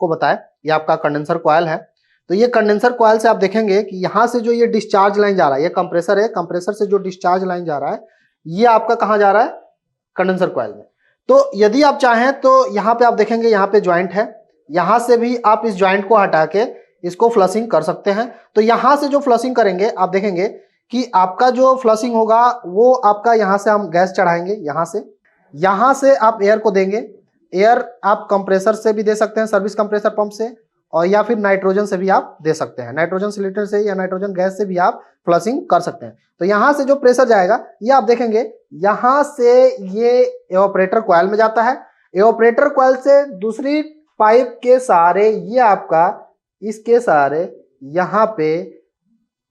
आपको बताया, ये आपका कंडेंसर कॉइल है। तो ये कंडेंसर कॉइल से आप देखेंगे कि यहाँ से जो ये डिस्चार्ज लाइन जा रहा है, ये कंप्रेसर है, कंप्रेसर से जो डिस्चार्ज लाइन जा रहा है ये आपका कहाँ जा रहा है, कंडेंसर कॉइल में। तो यदि आप चाहें तो यहाँ पे आप देखेंगे, यहाँ पे ज्वाइंट है, यहाँ से भी आप इस ज्वाइंट को हटा के इसको फ्लशिंग कर सकते हैं। तो यहाँ से जो फ्लशिंग करेंगे आप देखेंगे कि आपका जो फ्लशिंग होगा वो आपका यहाँ से हम गैस चढ़ाएंगे, यहाँ से आप एयर को देंगे। एयर आप कंप्रेसर से भी दे सकते हैं, सर्विस कंप्रेसर पंप से, और या फिर नाइट्रोजन से भी आप दे सकते हैं, नाइट्रोजन सिलेंडर से या नाइट्रोजन गैस से भी आप फ्लशिंग कर सकते हैं। तो यहाँ से जो प्रेशर जाएगा ये आप देखेंगे यहाँ से ये एवापोरेटर कॉइल में जाता है, एवापोरेटर कॉइल से दूसरी पाइप के सहारे ये आपका इसके सहारे यहाँ पे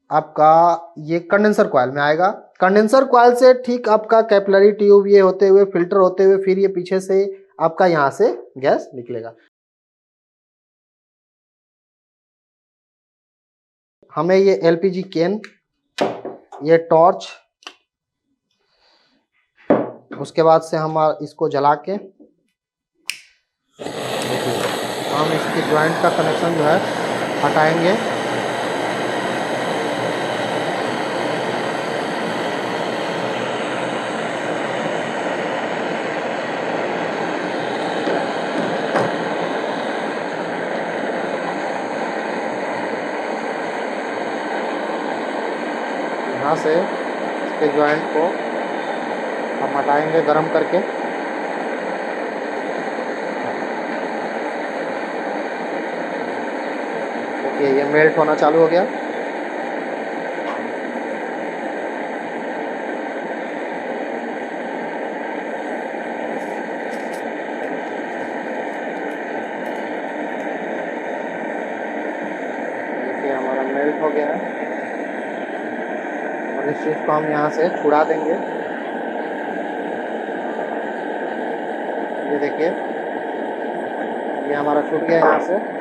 आपका ये कंडेंसर कॉइल में आएगा। कंडेंसर कॉइल से ठीक आपका कैपिलरी ट्यूब ये होते हुए फिल्टर होते हुए फिर ये पीछे से आपका यहाँ से गैस निकलेगा। हमें ये एलपीजी कैन, ये टॉर्च, उसके बाद से हम इसको जला के हम इसकी ज्वाइंट का कनेक्शन जो है हटाएंगे। यहाँ से इसके ज्वाइंट को हम हटाएंगे गरम करके। देखिए ये मेल्ट होना चालू हो गया। देखिए हमारा मेल्ट हो गया है और इस चीज को हम यहाँ से छुड़ा देंगे। ये देखिए ये हमारा छूट गया यहाँ से।